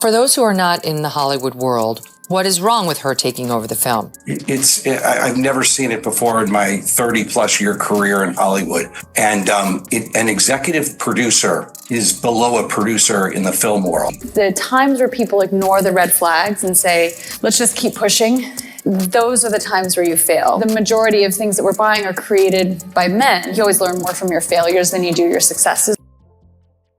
For those who are not in the Hollywood world, what is wrong with her taking over the film? I've never seen it before in my 30-plus year career in Hollywood. And an executive producer is below a producer in the film world. The times where people ignore the red flags and say, let's just keep pushing, those are the times where you fail. The majority of things that we're buying are created by men. You always learn more from your failures than you do your successes.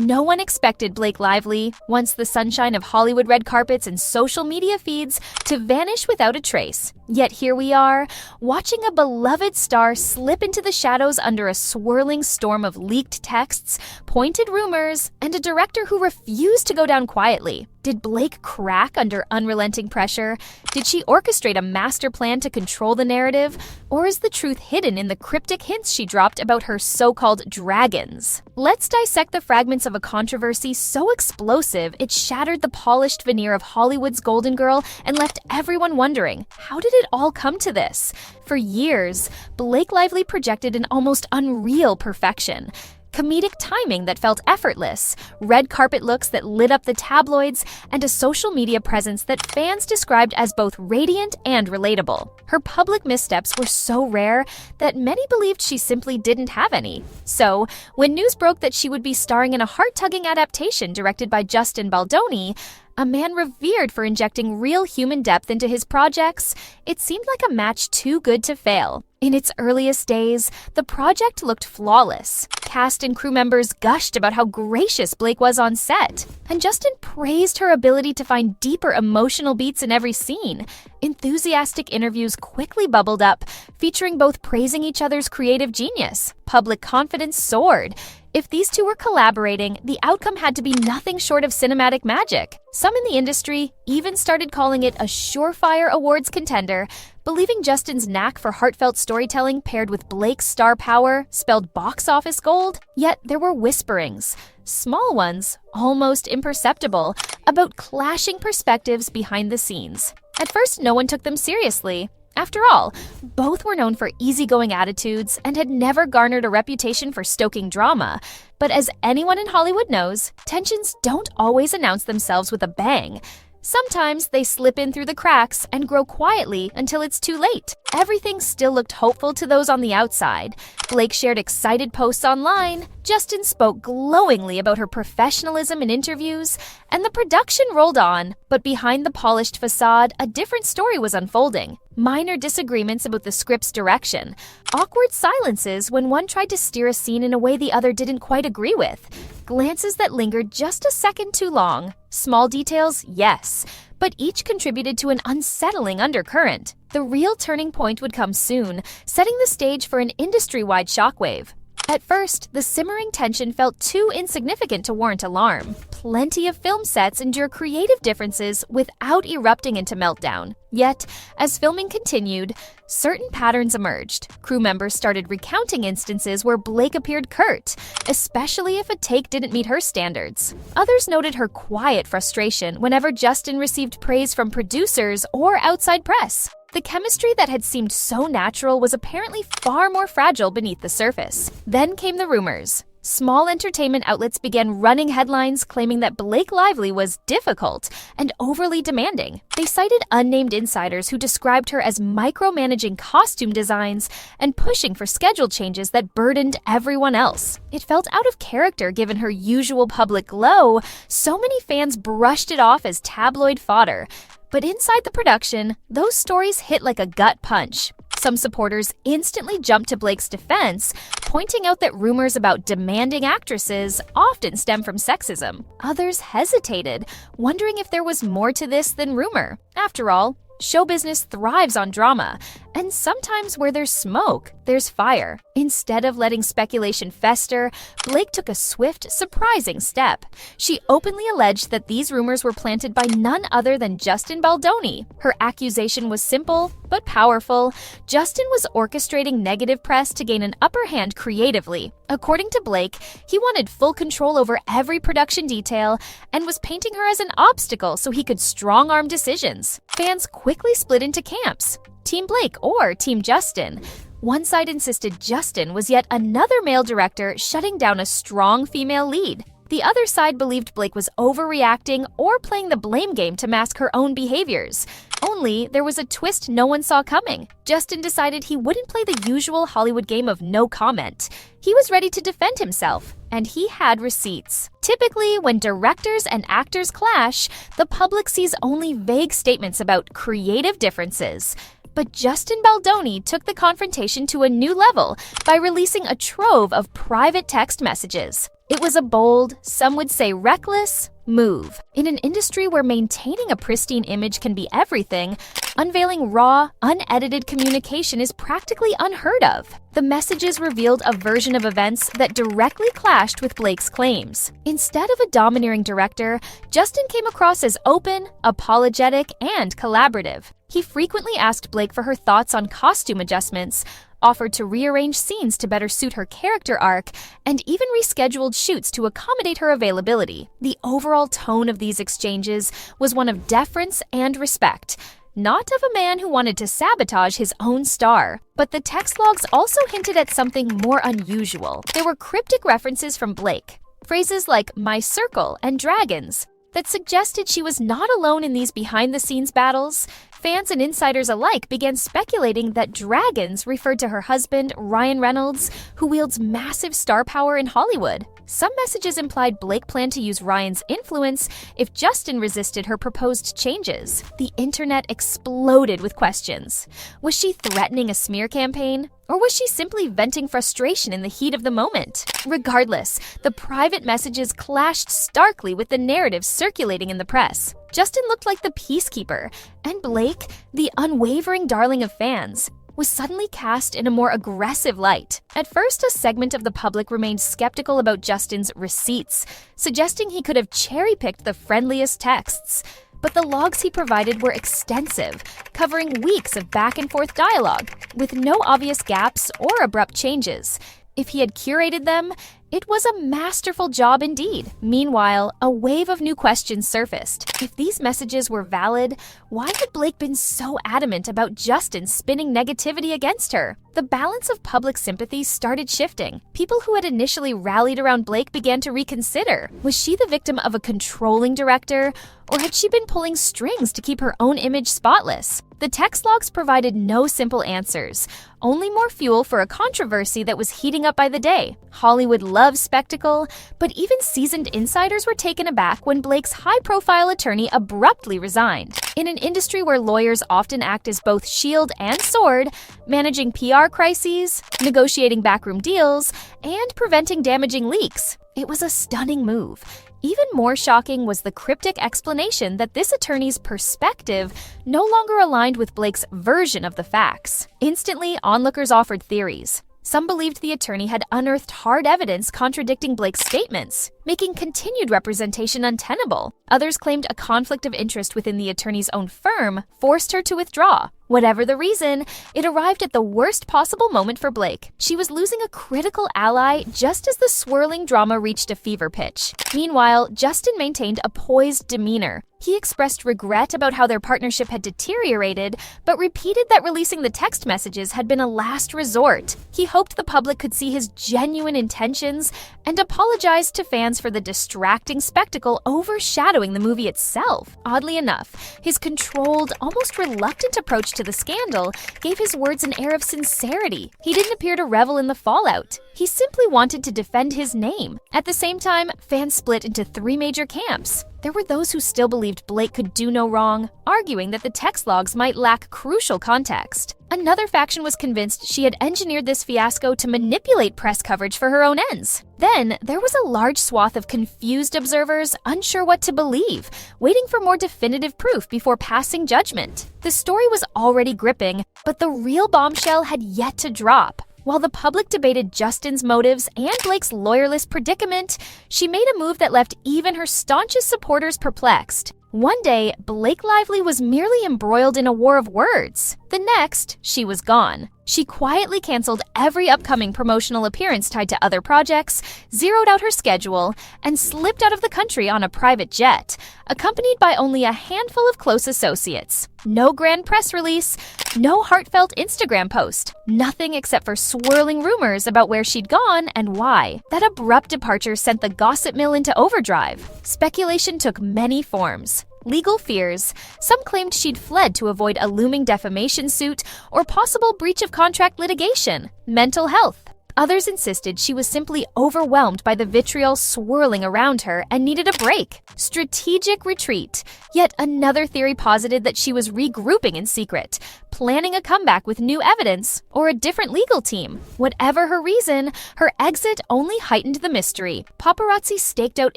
No one expected Blake Lively, once the sunshine of Hollywood red carpets and social media feeds, to vanish without a trace. Yet here we are, watching a beloved star slip into the shadows under a swirling storm of leaked texts, pointed rumors, and a director who refused to go down quietly. Did Blake crack under unrelenting pressure? Did she orchestrate a master plan to control the narrative? Or is the truth hidden in the cryptic hints she dropped about her so-called dragons? Let's dissect the fragments of a controversy so explosive it shattered the polished veneer of Hollywood's Golden Girl and left everyone wondering, how did it all come to this? For years, Blake Lively projected an almost unreal perfection. Comedic timing that felt effortless, red carpet looks that lit up the tabloids, and a social media presence that fans described as both radiant and relatable. Her public missteps were so rare that many believed she simply didn't have any. So, when news broke that she would be starring in a heart-tugging adaptation directed by Justin Baldoni, a man revered for injecting real human depth into his projects, it seemed like a match too good to fail. In its earliest days, the project looked flawless. Cast and crew members gushed about how gracious Blake was on set, and Justin praised her ability to find deeper emotional beats in every scene. Enthusiastic interviews quickly bubbled up, featuring both praising each other's creative genius. Public confidence soared. If these two were collaborating, the outcome had to be nothing short of cinematic magic. Some in the industry even started calling it a surefire awards contender, believing Justin's knack for heartfelt storytelling paired with Blake's star power spelled box office gold. Yet there were whisperings, small ones, almost imperceptible, about clashing perspectives behind the scenes. At first, no one took them seriously. After all, both were known for easygoing attitudes and had never garnered a reputation for stoking drama. But as anyone in Hollywood knows, tensions don't always announce themselves with a bang. Sometimes they slip in through the cracks and grow quietly until it's too late. Everything still looked hopeful to those on the outside. Blake shared excited posts online, Justin spoke glowingly about her professionalism in interviews, and the production rolled on. But behind the polished facade, a different story was unfolding. Minor disagreements about the script's direction, awkward silences when one tried to steer a scene in a way the other didn't quite agree with, glances that lingered just a second too long. Small details, yes, but each contributed to an unsettling undercurrent. The real turning point would come soon, setting the stage for an industry-wide shockwave. At first, the simmering tension felt too insignificant to warrant alarm. Plenty of film sets endure creative differences without erupting into meltdown. Yet, as filming continued, certain patterns emerged. Crew members started recounting instances where Blake appeared curt, especially if a take didn't meet her standards. Others noted her quiet frustration whenever Justin received praise from producers or outside press. The chemistry that had seemed so natural was apparently far more fragile beneath the surface. Then came the rumors. Small entertainment outlets began running headlines claiming that Blake Lively was difficult and overly demanding. They cited unnamed insiders who described her as micromanaging costume designs and pushing for schedule changes that burdened everyone else. It felt out of character given her usual public glow. So many fans brushed it off as tabloid fodder. But inside the production, those stories hit like a gut punch. Some supporters instantly jumped to Blake's defense, pointing out that rumors about demanding actresses often stem from sexism. Others hesitated, wondering if there was more to this than rumor. After all, show business thrives on drama, and sometimes where there's smoke, there's fire. Instead of letting speculation fester, Blake took a swift, surprising step. She openly alleged that these rumors were planted by none other than Justin Baldoni. Her accusation was simple, but powerful. Justin was orchestrating negative press to gain an upper hand creatively. According to Blake, he wanted full control over every production detail and was painting her as an obstacle so he could strong-arm decisions. Fans quickly split into camps. Team Blake or Team Justin. One side insisted Justin was yet another male director shutting down a strong female lead. The other side believed Blake was overreacting or playing the blame game to mask her own behaviors. Only there was a twist no one saw coming. Justin decided he wouldn't play the usual Hollywood game of no comment. He was ready to defend himself, and he had receipts. Typically, when directors and actors clash, the public sees only vague statements about creative differences. But Justin Baldoni took the confrontation to a new level by releasing a trove of private text messages. It was a bold, some would say reckless, move. In an industry where maintaining a pristine image can be everything, unveiling raw, unedited communication is practically unheard of. The messages revealed a version of events that directly clashed with Blake's claims. Instead of a domineering director, Justin came across as open, apologetic, and collaborative. He frequently asked Blake for her thoughts on costume adjustments, offered to rearrange scenes to better suit her character arc, and even rescheduled shoots to accommodate her availability. The overall tone of these exchanges was one of deference and respect, not of a man who wanted to sabotage his own star. But the text logs also hinted at something more unusual. There were cryptic references from Blake, phrases like "my circle" and "dragons," that suggested she was not alone in these behind-the-scenes battles. Fans and insiders alike began speculating that dragons referred to her husband, Ryan Reynolds, who wields massive star power in Hollywood. Some messages implied Blake planned to use Ryan's influence if Justin resisted her proposed changes. The internet exploded with questions. Was she threatening a smear campaign? Or was she simply venting frustration in the heat of the moment? Regardless, the private messages clashed starkly with the narrative circulating in the press. Justin looked like the peacekeeper, and Blake, the unwavering darling of fans, was suddenly cast in a more aggressive light. At first, a segment of the public remained skeptical about Justin's receipts, suggesting he could have cherry-picked the friendliest texts. But the logs he provided were extensive, covering weeks of back-and-forth dialogue, with no obvious gaps or abrupt changes. If he had curated them, it was a masterful job indeed. Meanwhile, a wave of new questions surfaced. If these messages were valid, why had Blake been so adamant about Justin spinning negativity against her? The balance of public sympathy started shifting. People who had initially rallied around Blake began to reconsider. Was she the victim of a controlling director, or had she been pulling strings to keep her own image spotless? The text logs provided no simple answers, only more fuel for a controversy that was heating up by the day. Hollywood loves spectacle, but even seasoned insiders were taken aback when Blake's high-profile attorney abruptly resigned. In an industry where lawyers often act as both shield and sword, managing PR crises, negotiating backroom deals, and preventing damaging leaks, it was a stunning move. Even more shocking was the cryptic explanation that this attorney's perspective no longer aligned with Blake's version of the facts. Instantly, onlookers offered theories. Some believed the attorney had unearthed hard evidence contradicting Blake's statements, making continued representation untenable. Others claimed a conflict of interest within the attorney's own firm forced her to withdraw. Whatever the reason, it arrived at the worst possible moment for Blake. She was losing a critical ally just as the swirling drama reached a fever pitch. Meanwhile, Justin maintained a poised demeanor. He expressed regret about how their partnership had deteriorated, but repeated that releasing the text messages had been a last resort. He hoped the public could see his genuine intentions and apologized to fans for the distracting spectacle overshadowing the movie itself. Oddly enough, his controlled, almost reluctant approach to the scandal gave his words an air of sincerity. He didn't appear to revel in the fallout. He simply wanted to defend his name. At the same time, fans split into three major camps. There were those who still believed Blake could do no wrong, arguing that the text logs might lack crucial context. Another faction was convinced she had engineered this fiasco to manipulate press coverage for her own ends. Then, there was a large swath of confused observers unsure what to believe, waiting for more definitive proof before passing judgment. The story was already gripping, but the real bombshell had yet to drop. While the public debated Justin's motives and Blake's lawyerless predicament, she made a move that left even her staunchest supporters perplexed. One day, Blake Lively was merely embroiled in a war of words. The next, she was gone. She quietly canceled every upcoming promotional appearance tied to other projects, zeroed out her schedule, and slipped out of the country on a private jet, accompanied by only a handful of close associates. No grand press release, no heartfelt Instagram post, nothing except for swirling rumors about where she'd gone and why. That abrupt departure sent the gossip mill into overdrive. Speculation took many forms. Legal fears. Some claimed she'd fled to avoid a looming defamation suit or possible breach of contract litigation. Mental health. Others insisted she was simply overwhelmed by the vitriol swirling around her and needed a break. Strategic retreat. Yet another theory posited that she was regrouping in secret, planning a comeback with new evidence or a different legal team. Whatever her reason, her exit only heightened the mystery. Paparazzi staked out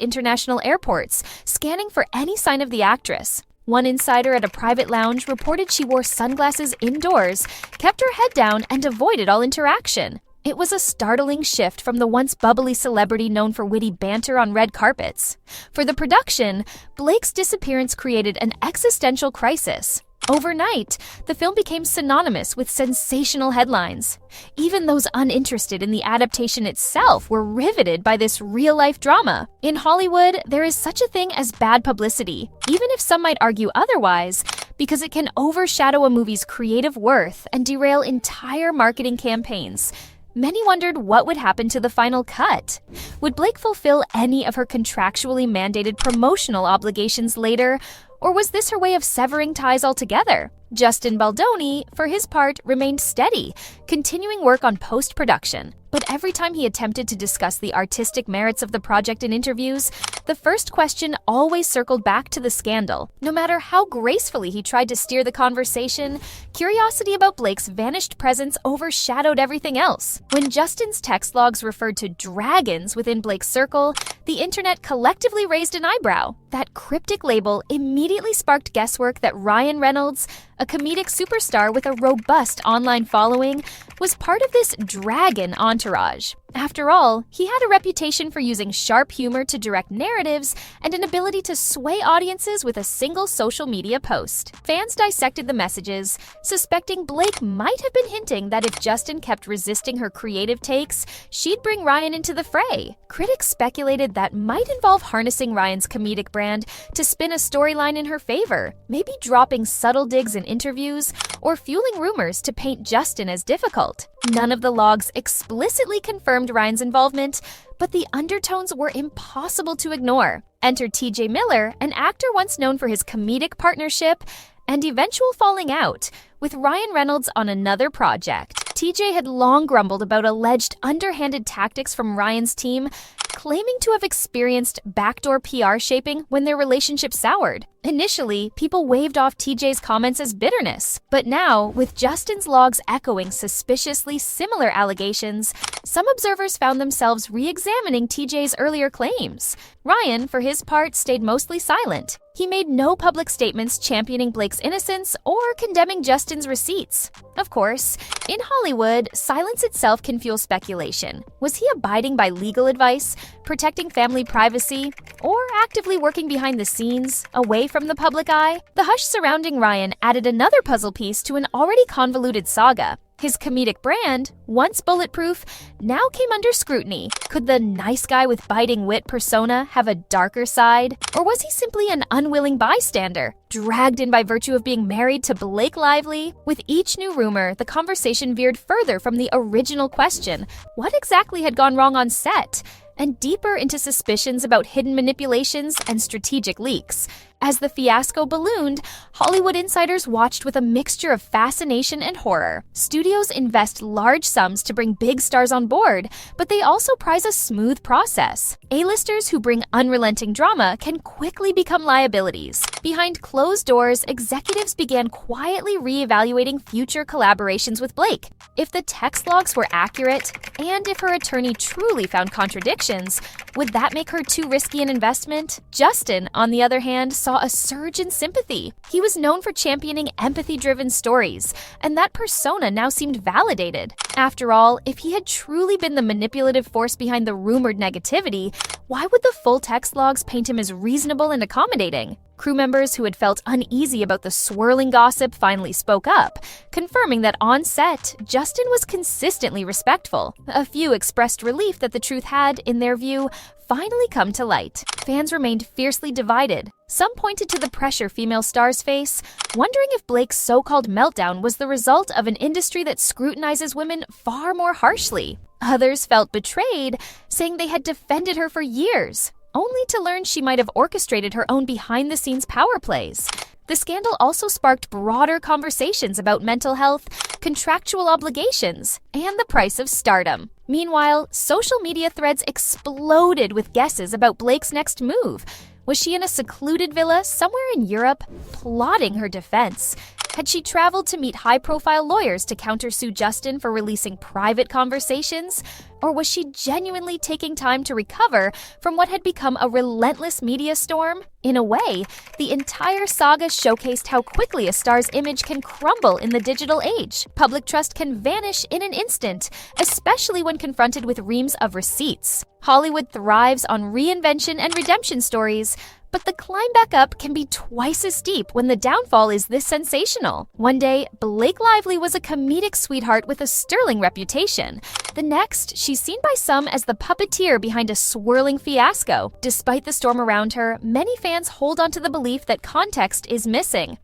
international airports, scanning for any sign of the actress. One insider at a private lounge reported she wore sunglasses indoors, kept her head down, and avoided all interaction. It was a startling shift from the once bubbly celebrity known for witty banter on red carpets. For the production, Blake's disappearance created an existential crisis. Overnight, the film became synonymous with sensational headlines. Even those uninterested in the adaptation itself were riveted by this real-life drama. In Hollywood, there is such a thing as bad publicity, even if some might argue otherwise, because it can overshadow a movie's creative worth and derail entire marketing campaigns. Many wondered what would happen to the final cut. Would Blake fulfill any of her contractually mandated promotional obligations later, or was this her way of severing ties altogether? Justin Baldoni, for his part, remained steady, continuing work on post-production. But every time he attempted to discuss the artistic merits of the project in interviews, the first question always circled back to the scandal. No matter how gracefully he tried to steer the conversation, curiosity about Blake's vanished presence overshadowed everything else. When Justin's text logs referred to dragons within Blake's circle, the internet collectively raised an eyebrow. That cryptic label immediately sparked guesswork that Ryan Reynolds, a comedic superstar with a robust online following, was part of this dragon entourage. After all, he had a reputation for using sharp humor to direct narratives and an ability to sway audiences with a single social media post. Fans dissected the messages, suspecting Blake might have been hinting that if Justin kept resisting her creative takes, she'd bring Ryan into the fray. Critics speculated that might involve harnessing Ryan's comedic brand to spin a storyline in her favor, maybe dropping subtle digs in interviews or fueling rumors to paint Justin as difficult. None of the logs explicitly confirmed Ryan's involvement, but the undertones were impossible to ignore. Enter TJ Miller, an actor once known for his comedic partnership and eventual falling out with Ryan Reynolds on another project. TJ had long grumbled about alleged underhanded tactics from Ryan's team, claiming to have experienced backdoor PR shaping when their relationship soured. Initially, people waved off TJ's comments as bitterness, but now, with Justin's logs echoing suspiciously similar allegations, some observers found themselves re-examining TJ's earlier claims. Ryan, for his part, stayed mostly silent. He made no public statements championing Blake's innocence or condemning Justin's receipts. Of course, in Hollywood, silence itself can fuel speculation. Was he abiding by legal advice, protecting family privacy, or actively working behind the scenes, away from the public eye? The hush surrounding Ryan added another puzzle piece to an already convoluted saga. His comedic brand, once bulletproof, now came under scrutiny. Could the nice guy with biting wit persona have a darker side? Or was he simply an unwilling bystander, dragged in by virtue of being married to Blake Lively? With each new rumor, the conversation veered further from the original question: what exactly had gone wrong on set? And deeper into suspicions about hidden manipulations and strategic leaks. As the fiasco ballooned, Hollywood insiders watched with a mixture of fascination and horror. Studios invest large sums to bring big stars on board, but they also prize a smooth process. A-listers who bring unrelenting drama can quickly become liabilities. Behind closed doors, executives began quietly re-evaluating future collaborations with Blake. If the text logs were accurate, and if her attorney truly found contradictions, would that make her too risky an investment? Justin, on the other hand, saw a surge in sympathy. He was known for championing empathy-driven stories, and that persona now seemed validated. After all, if he had truly been the manipulative force behind the rumored negativity, why would the full text logs paint him as reasonable and accommodating? Crew members who had felt uneasy about the swirling gossip finally spoke up, confirming that on set, Justin was consistently respectful. A few expressed relief that the truth had, in their view, finally come to light. Fans remained fiercely divided. Some pointed to the pressure female stars face, wondering if Blake's so-called meltdown was the result of an industry that scrutinizes women far more harshly. Others felt betrayed, saying they had defended her for years, only to learn she might have orchestrated her own behind-the-scenes power plays. The scandal also sparked broader conversations about mental health, contractual obligations, and the price of stardom. Meanwhile, social media threads exploded with guesses about Blake's next move. Was she in a secluded villa somewhere in Europe, plotting her defense? Had she traveled to meet high-profile lawyers to countersue Justin for releasing private conversations? Or was she genuinely taking time to recover from what had become a relentless media storm? In a way, the entire saga showcased how quickly a star's image can crumble in the digital age. Public trust can vanish in an instant, especially when confronted with reams of receipts. Hollywood thrives on reinvention and redemption stories, but the climb back up can be twice as steep when the downfall is this sensational. One day, Blake Lively was a comedic sweetheart with a sterling reputation. The next, she's seen by some as the puppeteer behind a swirling fiasco. Despite the storm around her, many fans hold on to the belief that context is missing.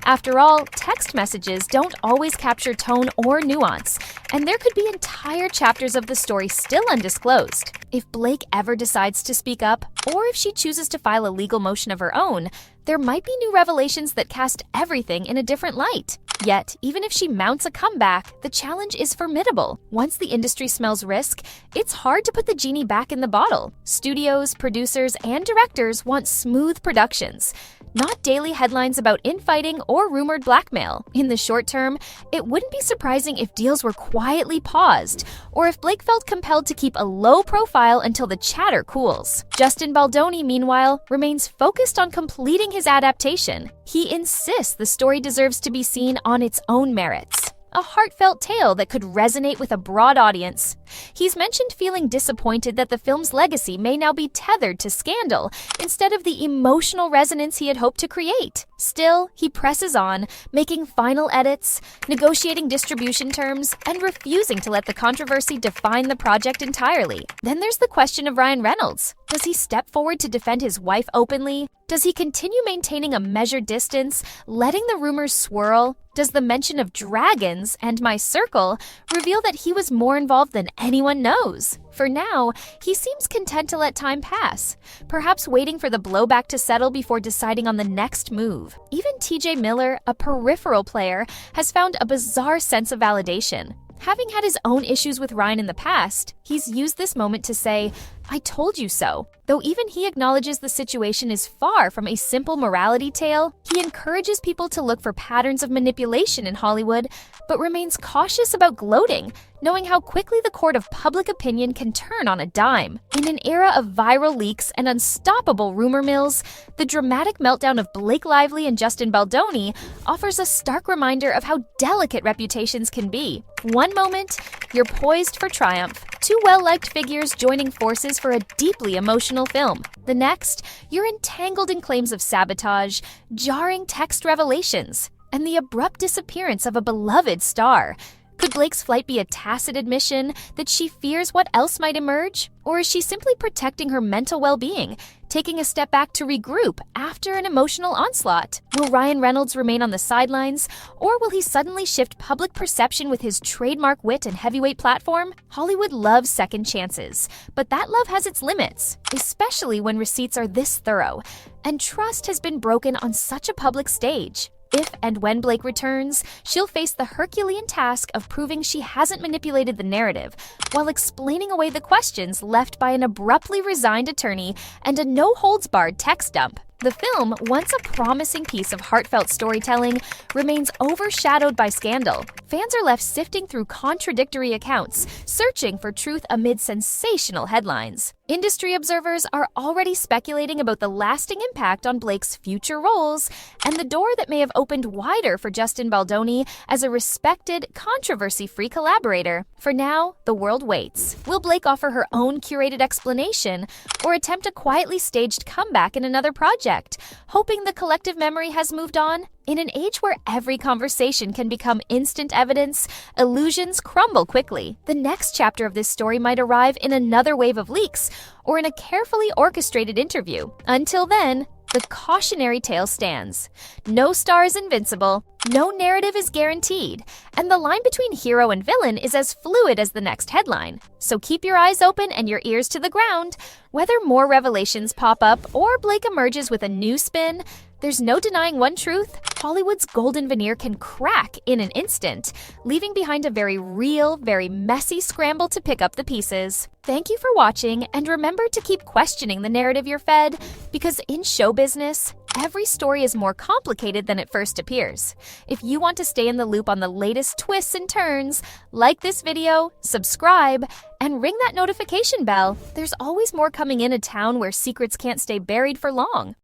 After all, text messages don't always capture tone or nuance, and there could be entire chapters of the story still undisclosed. If Blake ever decides to speak up, or if she chooses to file a legal motion of her own, there might be new revelations that cast everything in a different light. Yet, even if she mounts a comeback, the challenge is formidable. Once the industry smells risk, it's hard to put the genie back in the bottle. Studios, producers, and directors want smooth productions, not daily headlines about infighting or rumored blackmail. In the short term, it wouldn't be surprising if deals were quietly paused, or if Blake felt compelled to keep a low profile until the chatter cools. Justin Baldoni, meanwhile, remains focused on completing his adaptation. He insists the story deserves to be seen on its own merits. A heartfelt tale that could resonate with a broad audience. He's mentioned feeling disappointed that the film's legacy may now be tethered to scandal instead of the emotional resonance he had hoped to create. Still, he presses on, making final edits, negotiating distribution terms, and refusing to let the controversy define the project entirely. Then there's the question of Ryan Reynolds. Does he step forward to defend his wife openly? Does he continue maintaining a measured distance, letting the rumors swirl? Does the mention of dragons and my circle reveal that he was more involved than anyone knows? For now, he seems content to let time pass, perhaps waiting for the blowback to settle before deciding on the next move. Even TJ Miller, a peripheral player, has found a bizarre sense of validation. Having had his own issues with Ryan in the past, he's used this moment to say, "I told you so." Though even he acknowledges the situation is far from a simple morality tale, he encourages people to look for patterns of manipulation in Hollywood, but remains cautious about gloating, knowing how quickly the court of public opinion can turn on a dime. In an era of viral leaks and unstoppable rumor mills, the dramatic meltdown of Blake Lively and Justin Baldoni offers a stark reminder of how delicate reputations can be. One moment, you're poised for triumph, two well-liked figures joining forces for a deeply emotional film. The next, you're entangled in claims of sabotage, jarring text revelations, and the abrupt disappearance of a beloved star. Could Blake's flight be a tacit admission that she fears what else might emerge? Or is she simply protecting her mental well-being, taking a step back to regroup after an emotional onslaught? Will Ryan Reynolds remain on the sidelines, or will he suddenly shift public perception with his trademark wit and heavyweight platform? Hollywood loves second chances, but that love has its limits, especially when receipts are this thorough, and trust has been broken on such a public stage. If and when Blake returns, she'll face the Herculean task of proving she hasn't manipulated the narrative, while explaining away the questions left by an abruptly resigned attorney and a no-holds-barred text dump. The film, once a promising piece of heartfelt storytelling, remains overshadowed by scandal. Fans are left sifting through contradictory accounts, searching for truth amid sensational headlines. Industry observers are already speculating about the lasting impact on Blake's future roles and the door that may have opened wider for Justin Baldoni as a respected, controversy-free collaborator. For now, the world waits. Will Blake offer her own curated explanation or attempt a quietly staged comeback in another project? unchecked, hoping the collective memory has moved on? In an age where every conversation can become instant evidence, illusions crumble quickly. The next chapter of this story might arrive in another wave of leaks or in a carefully orchestrated interview. Until then, the cautionary tale stands. No star is invincible, no narrative is guaranteed, and the line between hero and villain is as fluid as the next headline. So keep your eyes open and your ears to the ground. Whether more revelations pop up or Blake emerges with a new spin, there's no denying one truth: Hollywood's golden veneer can crack in an instant, leaving behind a very real, very messy scramble to pick up the pieces. Thank you for watching, and remember to keep questioning the narrative you're fed, because in show business, every story is more complicated than it first appears. If you want to stay in the loop on the latest twists and turns, like this video, subscribe, and ring that notification bell. There's always more coming in a town where secrets can't stay buried for long.